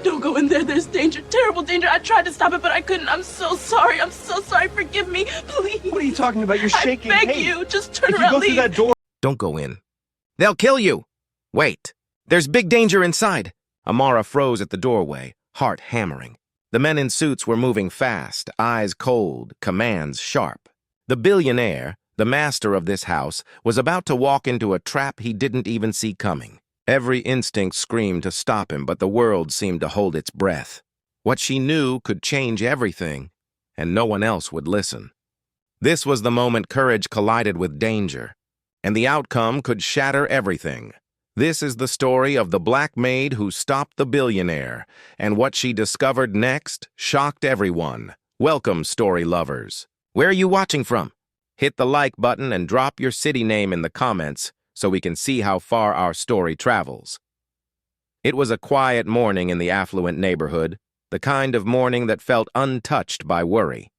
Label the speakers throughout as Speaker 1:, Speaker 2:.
Speaker 1: Don't go in there. There's danger. Terrible danger. I tried to stop it, but I couldn't. I'm so sorry. I'm so sorry. Forgive me. Please.
Speaker 2: What are you talking about? You're shaking.
Speaker 1: I beg
Speaker 2: Hey,
Speaker 1: you. Just turn
Speaker 2: if you
Speaker 1: around.
Speaker 2: go through
Speaker 1: Leave.
Speaker 2: that door...
Speaker 3: Don't go in. They'll kill you. Wait. There's big danger inside. Amara froze at the doorway, heart hammering. The men in suits were moving fast, eyes cold, commands sharp. The billionaire, the master of this house, was about to walk into a trap he didn't even see coming. Every instinct screamed to stop him, but the world seemed to hold its breath. What she knew could change everything, and no one else would listen. This was the moment courage collided with danger, and the outcome could shatter everything. This is the story of the black maid who stopped the billionaire, and what she discovered next shocked everyone. Welcome, story lovers. Where are you watching from? Hit the like button and drop your city name in the comments so we can see how far our story travels. It was a quiet morning in the affluent neighborhood, the kind of morning that felt untouched by worry.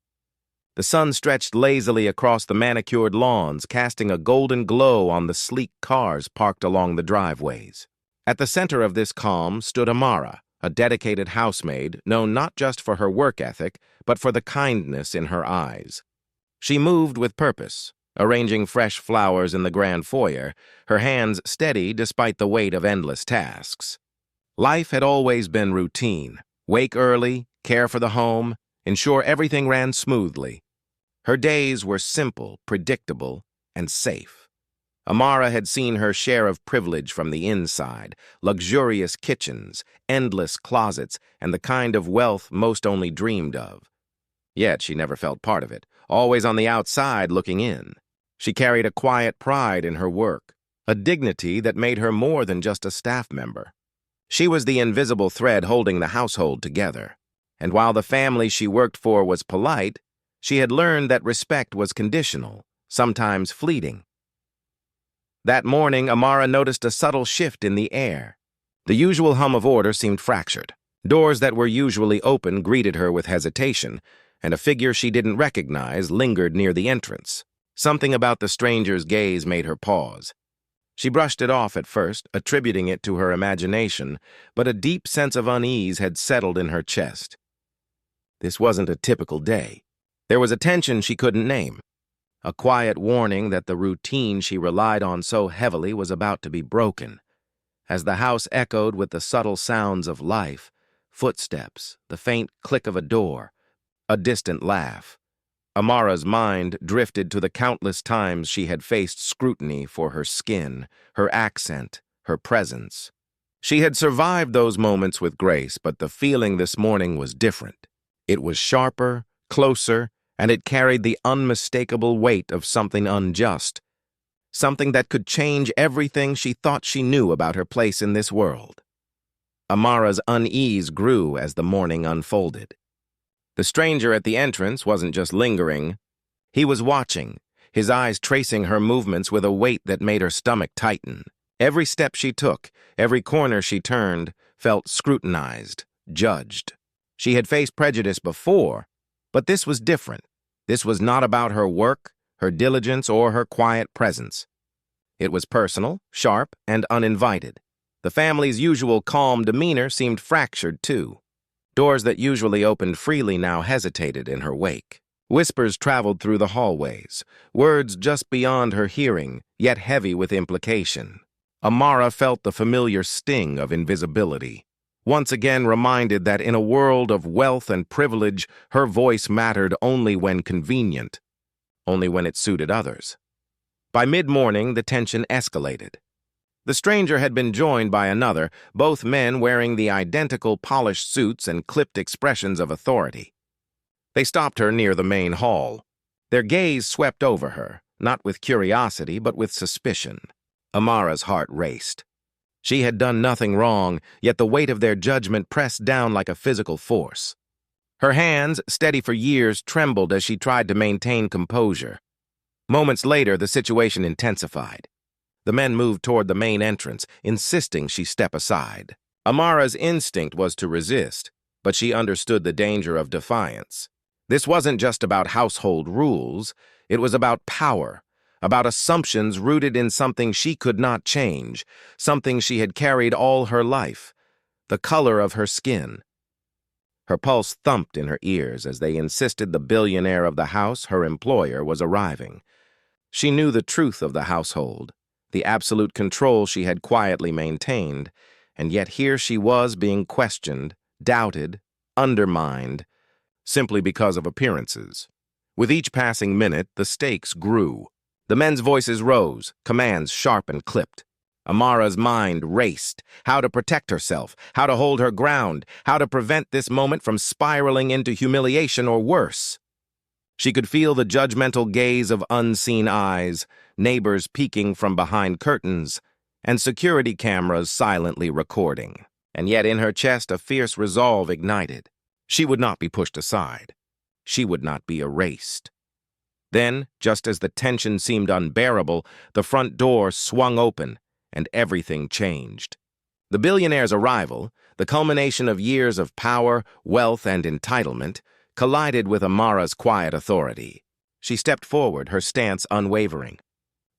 Speaker 3: The sun stretched lazily across the manicured lawns, casting a golden glow on the sleek cars parked along the driveways. At the center of this calm stood Amara, a dedicated housemaid known not just for her work ethic, but for the kindness in her eyes. She moved with purpose, arranging fresh flowers in the grand foyer, her hands steady despite the weight of endless tasks. Life had always been routine. Wake early, care for the home, ensure everything ran smoothly. Her days were simple, predictable, and safe. Amara had seen her share of privilege from the inside, luxurious kitchens, endless closets, and the kind of wealth most only dreamed of. Yet she never felt part of it, always on the outside looking in. She carried a quiet pride in her work, a dignity that made her more than just a staff member. She was the invisible thread holding the household together. And while the family she worked for was polite, she had learned that respect was conditional, sometimes fleeting. That morning, Amara noticed a subtle shift in the air. The usual hum of order seemed fractured. Doors that were usually open greeted her with hesitation, and a figure she didn't recognize lingered near the entrance. Something about the stranger's gaze made her pause. She brushed it off at first, attributing it to her imagination, but a deep sense of unease had settled in her chest. This wasn't a typical day. There was a tension she couldn't name, a quiet warning that the routine she relied on so heavily was about to be broken. As the house echoed with the subtle sounds of life, footsteps, the faint click of a door, a distant laugh, Amara's mind drifted to the countless times she had faced scrutiny for her skin, her accent, her presence. She had survived those moments with grace, but the feeling this morning was different. It was sharper, closer, and it carried the unmistakable weight of something unjust, something that could change everything she thought she knew about her place in this world. Amara's unease grew as the morning unfolded. The stranger at the entrance wasn't just lingering. He was watching, his eyes tracing her movements with a weight that made her stomach tighten. Every step she took, every corner she turned, felt scrutinized, judged. She had faced prejudice before, but this was different. This was not about her work, her diligence, or her quiet presence. It was personal, sharp, and uninvited. The family's usual calm demeanor seemed fractured, too. Doors that usually opened freely now hesitated in her wake. Whispers traveled through the hallways, words just beyond her hearing, yet heavy with implication. Amara felt the familiar sting of invisibility, once again reminded that in a world of wealth and privilege, her voice mattered only when convenient, only when it suited others. By mid-morning, the tension escalated. The stranger had been joined by another, both men wearing the identical polished suits and clipped expressions of authority. They stopped her near the main hall. Their gaze swept over her, not with curiosity, but with suspicion. Amara's heart raced. She had done nothing wrong, yet the weight of their judgment pressed down like a physical force. Her hands, steady for years, trembled as she tried to maintain composure. Moments later, the situation intensified. The men moved toward the main entrance, insisting she step aside. Amara's instinct was to resist, but she understood the danger of defiance. This wasn't just about household rules, it was about power, about assumptions rooted in something she could not change, something she had carried all her life. the color of her skin. Her pulse thumped in her ears as they insisted the billionaire of the house, her employer, was arriving. She knew the truth of the household, the absolute control she had quietly maintained, and yet here she was being questioned, doubted, undermined, simply because of appearances. With each passing minute, the stakes grew. The men's voices rose, commands sharp and clipped. Amara's mind raced, how to protect herself, how to hold her ground, how to prevent this moment from spiraling into humiliation or worse. She could feel the judgmental gaze of unseen eyes, neighbors peeking from behind curtains, and security cameras silently recording. And yet in her chest a fierce resolve ignited. She would not be pushed aside. She would not be erased. Then, just as the tension seemed unbearable, the front door swung open, and everything changed. The billionaire's arrival, the culmination of years of power, wealth, and entitlement, collided with Amara's quiet authority. She stepped forward, her stance unwavering.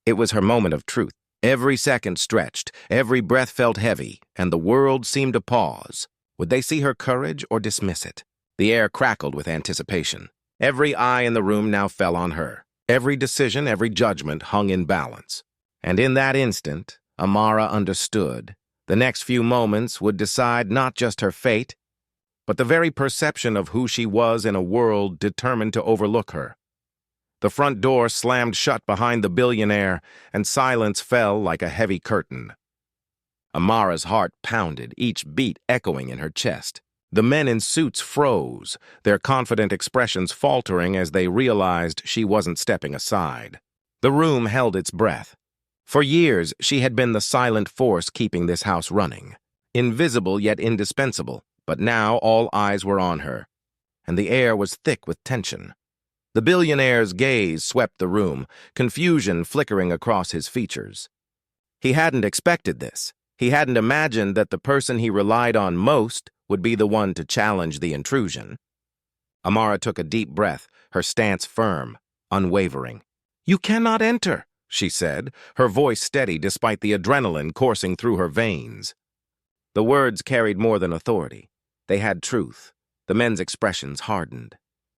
Speaker 3: It was her moment of truth. Every second stretched, every breath felt heavy, and the world seemed to pause. Would they see her courage or dismiss it? The air crackled with anticipation. Every eye in the room now fell on her. Every decision, every judgment hung in balance. And in that instant, Amara understood. The next few moments would decide not just her fate, but the very perception of who she was in a world determined to overlook her. The front door slammed shut behind the billionaire, and silence fell like a heavy curtain. Amara's heart pounded, each beat echoing in her chest. The men in suits froze, their confident expressions faltering as they realized she wasn't stepping aside. The room held its breath. For years, she had been the silent force keeping this house running, invisible yet indispensable, but now all eyes were on her, and the air was thick with tension. The billionaire's gaze swept the room, confusion flickering across his features. He hadn't expected this. He hadn't imagined that the person he relied on most would be the one to challenge the intrusion. Amara took a deep breath, her stance firm, unwavering. "You cannot enter," she said, her voice steady despite the adrenaline coursing through her veins. The words carried more than authority. They had truth. The men's expressions hardened.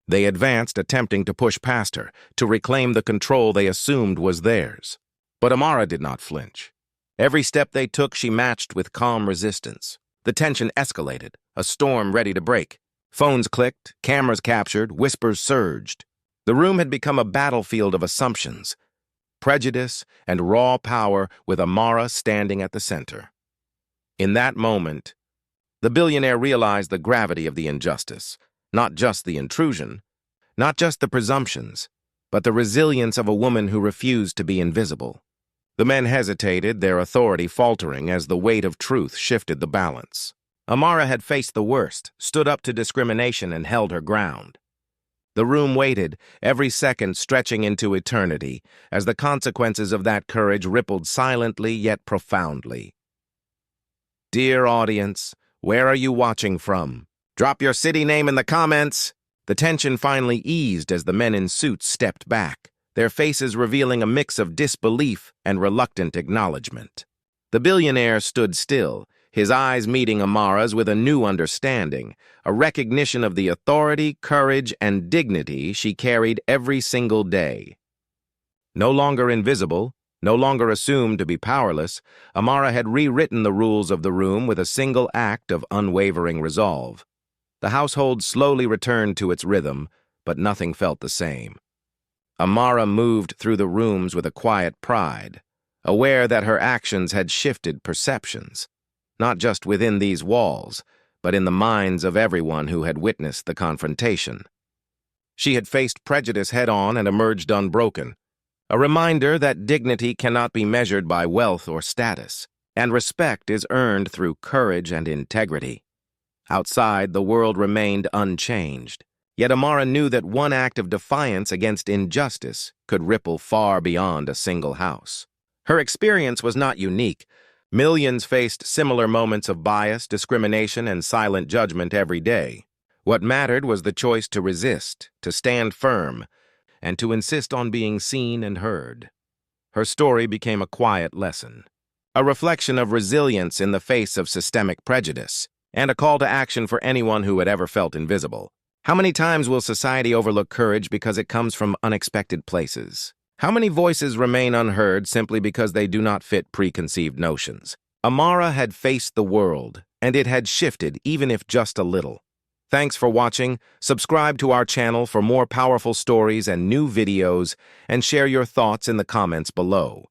Speaker 3: They advanced, attempting to push past her, to reclaim the control they assumed was theirs. But Amara did not flinch. Every step they took she matched with calm resistance. The tension escalated, a storm ready to break. Phones clicked, cameras captured, whispers surged. The room had become a battlefield of assumptions, prejudice, and raw power, with Amara standing at the center. In that moment, the billionaire realized the gravity of the injustice, not just the intrusion, not just the presumptions, but the resilience of a woman who refused to be invisible. The men hesitated, their authority faltering as the weight of truth shifted the balance. Amara had faced the worst, stood up to discrimination, and held her ground. The room waited, every second stretching into eternity, as the consequences of that courage rippled silently yet profoundly. Dear audience, where are you watching from? Drop your city name in the comments. The tension finally eased as the men in suits stepped back, their faces revealing a mix of disbelief and reluctant acknowledgement. The billionaire stood still, his eyes meeting Amara's with a new understanding, a recognition of the authority, courage, and dignity she carried every single day. No longer invisible, no longer assumed to be powerless, Amara had rewritten the rules of the room with a single act of unwavering resolve. The household slowly returned to its rhythm, but nothing felt the same. Amara moved through the rooms with a quiet pride, aware that her actions had shifted perceptions, not just within these walls, but in the minds of everyone who had witnessed the confrontation. She had faced prejudice head-on and emerged unbroken, a reminder that dignity cannot be measured by wealth or status, and respect is earned through courage and integrity. Outside, the world remained unchanged, yet Amara knew that one act of defiance against injustice could ripple far beyond a single house. Her experience was not unique. Millions faced similar moments of bias, discrimination, and silent judgment every day. What mattered was the choice to resist, to stand firm, and to insist on being seen and heard. Her story became a quiet lesson, a reflection of resilience in the face of systemic prejudice. and a call to action for anyone who had ever felt invisible. How many times will society overlook courage because it comes from unexpected places? How many voices remain unheard simply because they do not fit preconceived notions? Amara had faced the world, and it had shifted, even if just a little. Thanks for watching. Subscribe to our channel for more powerful stories and new videos, and share your thoughts in the comments below.